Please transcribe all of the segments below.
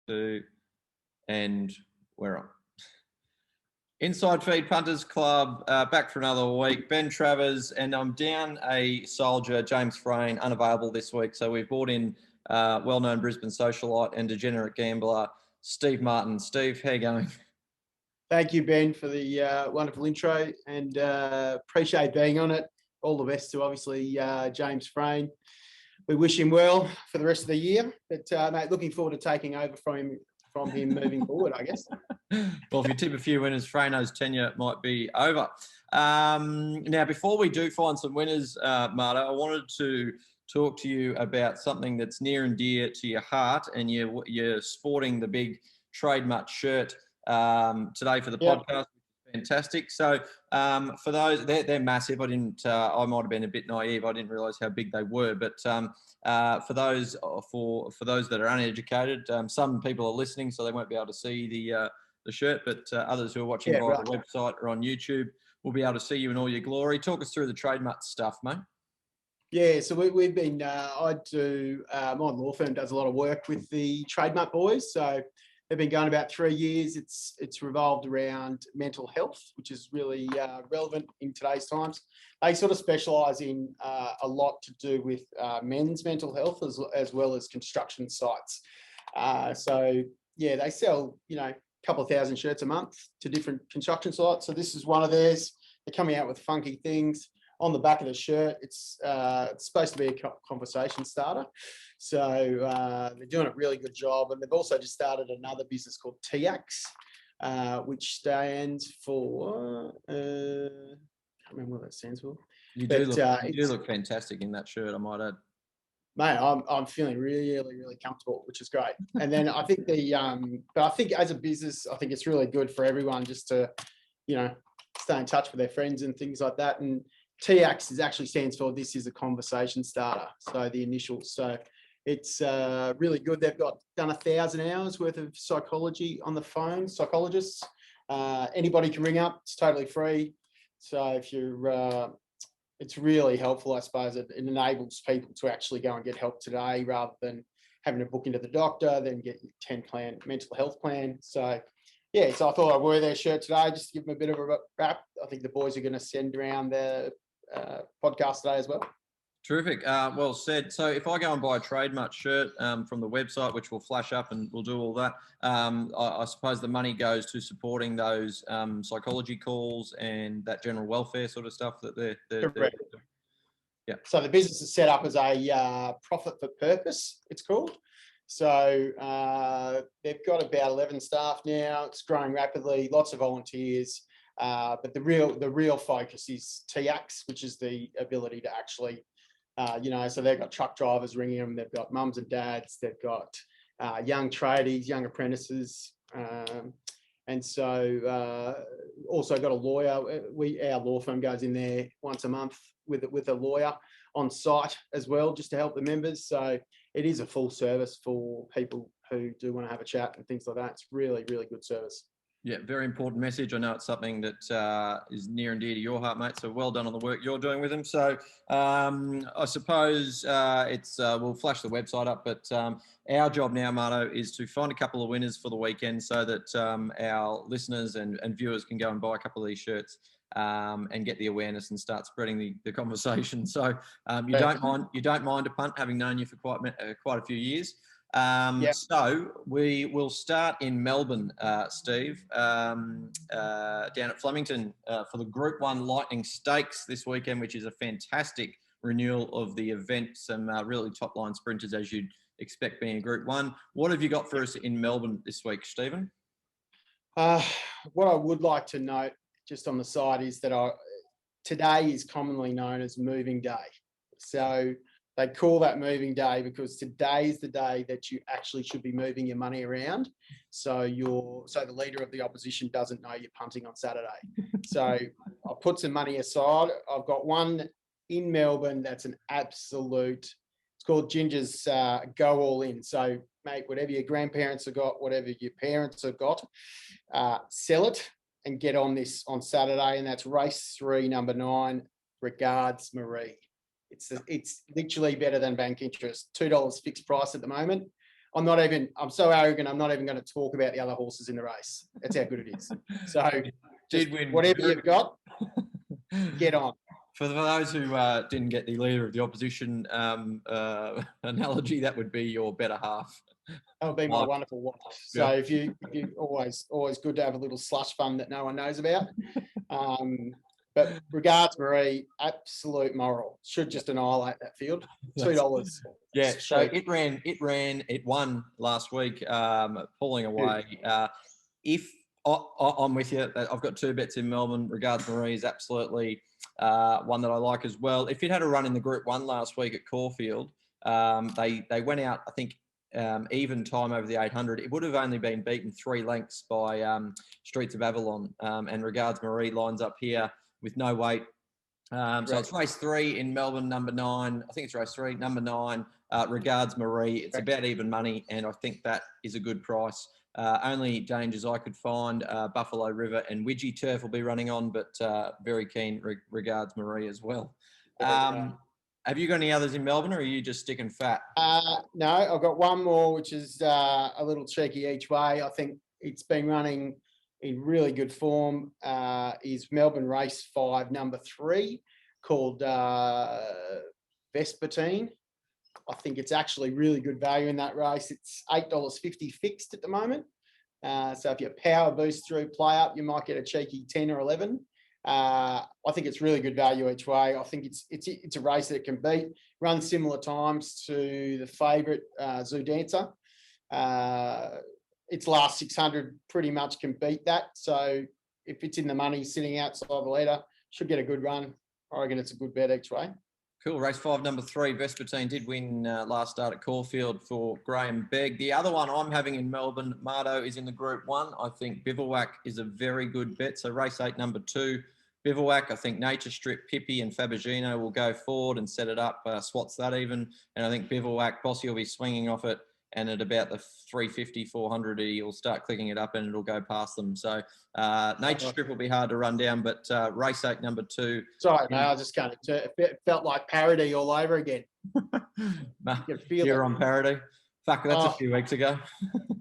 Two, and we're on. Inside Feed Punters Club, back for another week. Ben Travers, and I'm down a soldier, James Frayne, unavailable this week. So we've brought in well-known Brisbane socialite and degenerate gambler, Steve Martin. Steve, how you going? Thank you, Ben, for the wonderful intro, and appreciate being on it. All the best to obviously James Frayne. We wish him well for the rest of the year, but mate, looking forward to taking over from him moving forward, I guess. Well, if you tip a few winners, Frayne's tenure might be over. Now, before we do find some winners, Marta, I wanted to talk to you about something that's near and dear to your heart, and you're sporting the big Trade Mutt shirt today for the podcast. Fantastic. So for those, they're massive. I might have been a bit naive. I didn't realise how big they were. But for those that are uneducated, some people are listening, so they won't be able to see the shirt. But others who are watching via the website or on YouTube will be able to see you in all your glory. Talk us through the Trade Mutt stuff, mate. Yeah, so we've been. My law firm does a lot of work with the Trade Mutt boys. So they've been going about 3 years. It's revolved around mental health, which is really relevant in today's times. They sort of specialise in a lot to do with men's mental health as well as construction sites. So yeah, they sell a couple of thousand shirts a month to different construction sites. So this is one of theirs. They're coming out with funky things. On the back of the shirt, it's supposed to be a conversation starter. So they're doing a really good job. And they've also just started another business called TX, which stands for, I can't remember what that stands for. You do look fantastic in that shirt, I might add. Mate, I'm feeling really, really comfortable, which is great. And then I think but I think as a business, I think it's really good for everyone just to, stay in touch with their friends and things like that. And TX actually stands for This is a Conversation Starter. So the initials. So it's really good. They've done 1,000 hours worth of psychology on the phone, psychologists. Anybody can ring up. It's totally free. So if you're, it's really helpful, I suppose. It enables people to actually go and get help today rather than having to book into the doctor, then get your 10-plan mental health plan. So yeah, so I thought I'd wear their shirt today just to give them a bit of a wrap. I think the boys are going to send around the podcast today as well. Terrific. Well said. So if I go and buy a Trade Mutt shirt from the website, which will flash up and we'll do all that, I suppose the money goes to supporting those psychology calls and that general welfare sort of stuff that they're Correct. Yeah. So the business is set up as a profit for purpose, it's called. So they've got about 11 staff now. It's growing rapidly, lots of volunteers. But the real focus is TX, which is the ability to actually, so they've got truck drivers ringing them. They've got mums and dads. They've got young tradies, young apprentices. And so also got a lawyer. Our law firm goes in there once a month with a lawyer on site as well, just to help the members. So it is a full service for people who do want to have a chat and things like that. It's really, really good service. Yeah, very important message. I know it's something that is near and dear to your heart, mate. So well done on the work you're doing with them. So I suppose we'll flash the website up, but our job now, Marto, is to find a couple of winners for the weekend so that our listeners and viewers can go and buy a couple of these shirts and get the awareness and start spreading the conversation. So you don't mind a punt, having known you for quite a few years. So we will start in Melbourne, Steve, down at Flemington for the Group 1 Lightning Stakes this weekend, which is a fantastic renewal of the event. Some really top-line sprinters, as you'd expect being a Group 1. What have you got for us in Melbourne this week, Stephen? What I would like to note just on the side is that today is commonly known as Moving Day. So they call that Moving Day because today is the day that you actually should be moving your money around. So the leader of the opposition doesn't know you're punting on Saturday. So I'll put some money aside. I've got one in Melbourne that's an absolute. It's called Ginger's Go All In. So mate, whatever your grandparents have got, whatever your parents have got, sell it and get on this on Saturday. And that's race 3, number 9. Regards, Marie. It's literally better than bank interest. $2 fixed price at the moment. I'm not even. I'm so arrogant. I'm not even going to talk about the other horses in the race. That's how good it is. So, just whatever you've got, get on. For those who didn't get the leader of the opposition analogy, that would be your better half. That would be my wonderful wife. So if you always good to have a little slush fund that no one knows about. But regards Marie, absolute moral. Should just annihilate that field. $2. Yeah, so it won last week, pulling away. I'm with you, I've got 2 bets in Melbourne. Regards Marie is absolutely one that I like as well. If it had a run in the Group 1 last week at Caulfield, they went out, I think, even time over the 800. It would have only been beaten 3 lengths by Streets of Avalon, and Regards Marie lines up here with no weight. So it's race 3 in Melbourne, number 9. I think it's race 3, number 9. Regards Marie. It's about even money, and I think that is a good price. Only dangers I could find, Buffalo River and Widgie Turf will be running on, but very keen Regards Marie as well. Have you got any others in Melbourne, or are you just sticking fat? No, I've got one more, which is a little cheeky each way. I think it's been running in really good form. Is Melbourne Race 5, number 3, called Vespertine. I think it's actually really good value in that race. It's $8.50 fixed at the moment. So if you power boost through play up, you might get a cheeky 10 or 11. I think it's really good value each way. I think it's a race that can beat, run similar times to the favourite Zoo Dancer. Its last 600 pretty much can beat that. So if it's in the money sitting outside the leader, should get a good run. I reckon it's a good bet each way. Cool. Race 5, number 3, Vespertine did win last start at Caulfield for Graham Begg. The other one I'm having in Melbourne, Mardo, is in the Group 1. I think Bivouac is a very good bet. So race 8, number 2, Bivouac. I think Nature Strip, Pippi and Fabergino will go forward and set it up, swats that even. And I think Bivouac, Bossy will be swinging off it. And at about the 350, 400, he'll start clicking it up and it'll go past them. So Nature Strip will be hard to run down, but race 8, number 2. Sorry, no, I just can't. It felt like parody all over again. You're on parody. Fuck, that's a few weeks ago.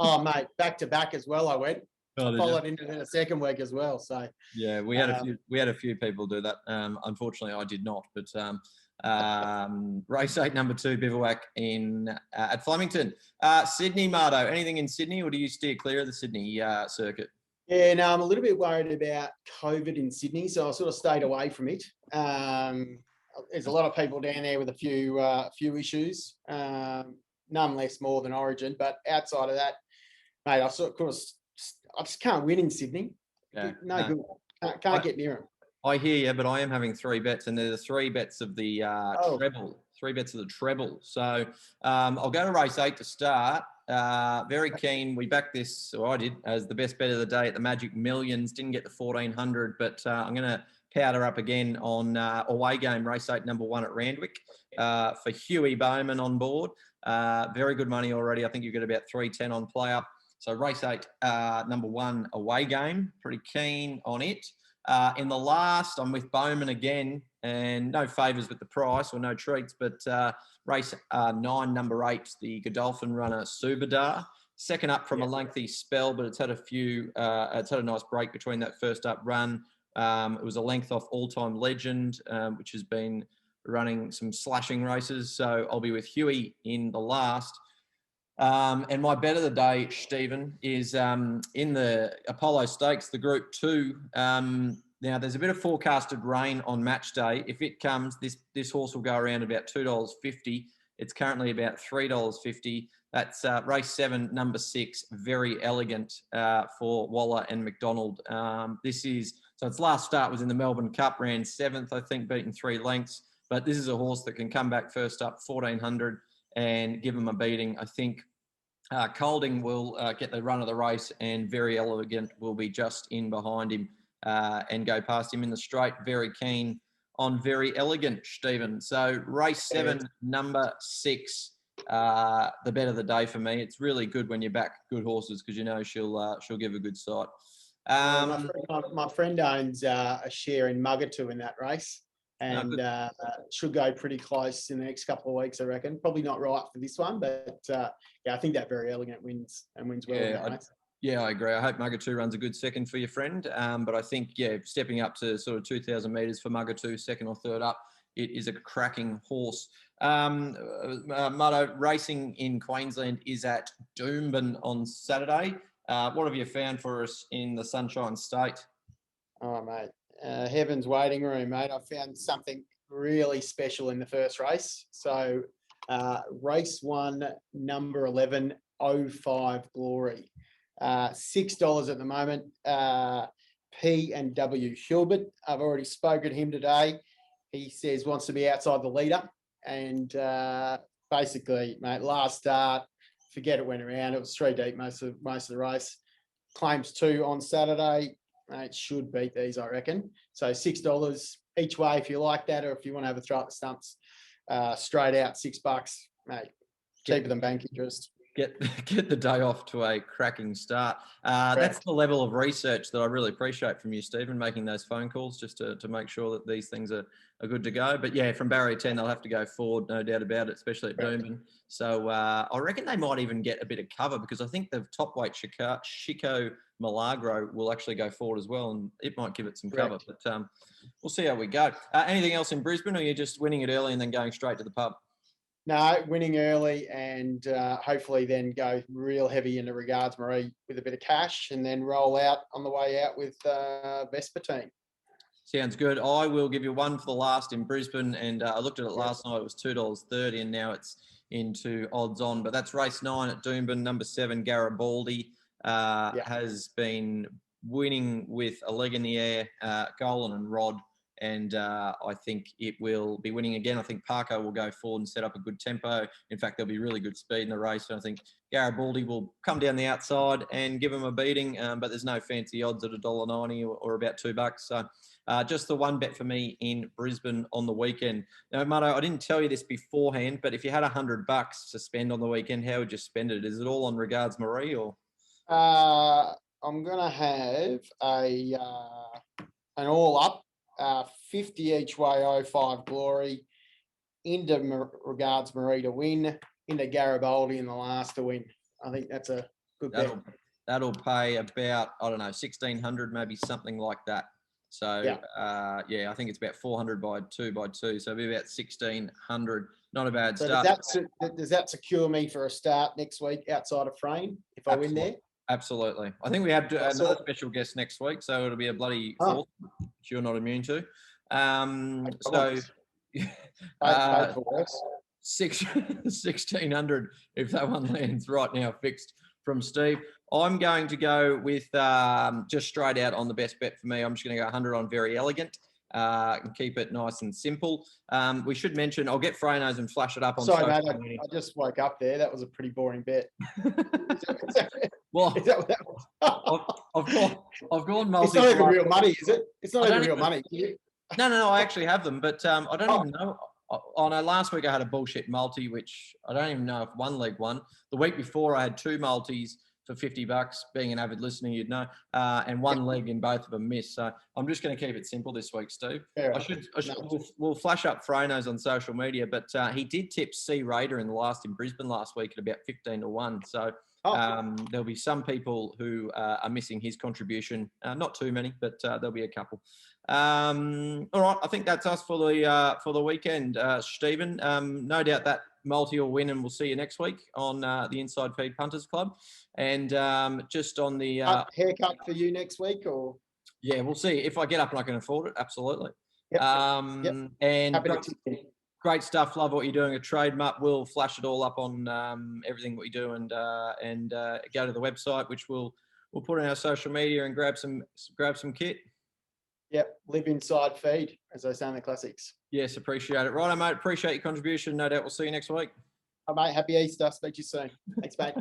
Oh, mate, back to back as well. I went. I followed into the second week as well. So yeah, we had a few people do that. Unfortunately, I did not. But race 8, number 2, Bivouac at Flemington. Sydney, Mardo. Anything in Sydney, or do you steer clear of the Sydney circuit? Yeah, no, I'm a little bit worried about COVID in Sydney, so I sort of stayed away from it. There's a lot of people down there with a few issues, none less more than Origin. But outside of that, mate, I just can't win in Sydney. Yeah, no good. Can't get near them. I hear you, but I am having 3 bets, and they're the 3 bets of the treble. 3 bets of the treble. So I'll go to race 8 to start. Very keen. We backed this, or I did, as the best bet of the day at the Magic Millions. Didn't get the 1400, but I'm going to powder up again on away game, race 8, number 1 at Randwick, for Huey Bowman on board. Very good money already. I think you get about 310 on play up. So race 8, number 1 away game. Pretty keen on it. In the last, I'm with Bowman again, and no favours with the price or no treats, but race 9, number 8, the Godolphin runner Subadar. Second up from a lengthy spell, but it's had a nice break between that first up run. It was a length off All-Time Legend, which has been running some slashing races. So I'll be with Huey in the last. And my bet of the day, Stephen, is in the Apollo Stakes, the Group 2. Now, there's a bit of forecasted rain on match day. If it comes, this horse will go around about $2.50. It's currently about $3.50. That's race 7, number 6, Very Elegant for Waller and McDonald. So its last start was in the Melbourne Cup, ran 7th, I think, beaten 3 lengths. But this is a horse that can come back first up, 1400, and give him a beating. I think Colding will get the run of the race, and Very Elegant will be just in behind him and go past him in the straight. Very keen on Very Elegant, Stephen. So race 7, number 6, the bet of the day for me. It's really good when you back good horses because you know she'll give a good sight. My friend owns a share in Muggatu in that race. and should go pretty close in the next couple of weeks, I reckon. Probably not right for this one, but I think that Very Elegant wins well. I agree. I hope Mugatoo runs a good second for your friend. But I think, stepping up to sort of 2,000 metres for Mugatoo, second or third up, it is a cracking horse. Mutto, racing in Queensland is at Doomben on Saturday. What have you found for us in the Sunshine State? Oh, mate. Heaven's waiting room, mate. I found something really special in the first race. So race 1, number 11, 05 Glory. $6 at the moment. P&W Hilbert. I've already spoken to him today. He says wants to be outside the leader. And basically, mate, last start, forget it went around. It was 3 deep most of the race. Claims 2 on Saturday. It should beat these, I reckon. So $6 each way if you like that, or if you want to have a throw at the stumps, straight out $6, mate. Cheaper than bank interest. Get the day off to a cracking start. That's the level of research that I really appreciate from you, Stephen, making those phone calls just to make sure that these things are good to go. But yeah, from barrier 10, they'll have to go forward, no doubt about it, especially at Doomben. So I reckon they might even get a bit of cover, because I think the top weight Chico Milagro will actually go forward as well, and it might give it some cover. But we'll see how we go. Anything else in Brisbane, or are you just winning it early and then going straight to the pub? No, winning early and hopefully then go real heavy into Regards Marie with a bit of cash, and then roll out on the way out with Vespa team. Sounds good. I will give you one for the last in Brisbane, and I looked at it last night. It was $2.30, and now it's into odds on. But that's race 9 at Doomben. Number 7, Garibaldi, has been winning with a leg in the air, Golan and Rod. And I think it will be winning again. I think Parko will go forward and set up a good tempo. In fact, there'll be really good speed in the race. So I think Garibaldi will come down the outside and give him a beating. But there's no fancy odds at $1.90 or about $2. So just the one bet for me in Brisbane on the weekend. Now, Mutto, I didn't tell you this beforehand, but if you had $100 to spend on the weekend, how would you spend it? Is it all on Regards Marie, or? I'm going to have an all up. 50 each way, 05 Glory, into Regards Marie to win, into Garibaldi in the last to win. I think that's a good bet. That'll pay about, I don't know, 1,600, maybe something like that. So, I think it's about 400 by 2x2. So it'll be about 1,600. Not a bad start. Does that secure me for a start next week outside of Frayne if I win there? Absolutely. I think we have another special guest next week, so it'll be a bloody fourth, which you're not immune to. 1,600 if that one lands right now, fixed from Steve. I'm going to go with just straight out on the best bet for me. I'm just going to go 100 on Very Elegant. And keep it nice and simple. We should mention, I'll get Fraynos and flash it up on social media. I just woke up there. That was a pretty boring bet. Well, is that what that was? I've gone multi. It's not even real money, is it? It's not even real money. No, I actually have them, but I don't even know. Oh no, last week I had a bullshit multi, which I don't even know if one leg won. The week before I had 2 multis for $50. Being an avid listener, you'd know, and one leg in both of them missed. So I'm just going to keep it simple this week, Steve. We'll flash up Fraynos on social media, but he did tip C Raider in the last in Brisbane last week at about 15-1. So there'll be some people who are missing his contribution. Not too many, but there'll be a couple. All right, I think that's us for the weekend, Stephen. No doubt that multi will win, and we'll see you next week on the Inside Feed Punters Club. And just on the haircut for you next week, or we'll see if I get up and I can afford it. Absolutely. Yep. And great stuff. Love what you're doing at Trade Mutt. We'll flash it all up on everything what we do, and go to the website, which we'll put in our social media, and grab some kit. Yep, live inside feed, as they say in the classics. Yes, appreciate it. Righto, mate. Appreciate your contribution. No doubt we'll see you next week. Mate, happy Easter. Speak to you soon. Thanks, mate.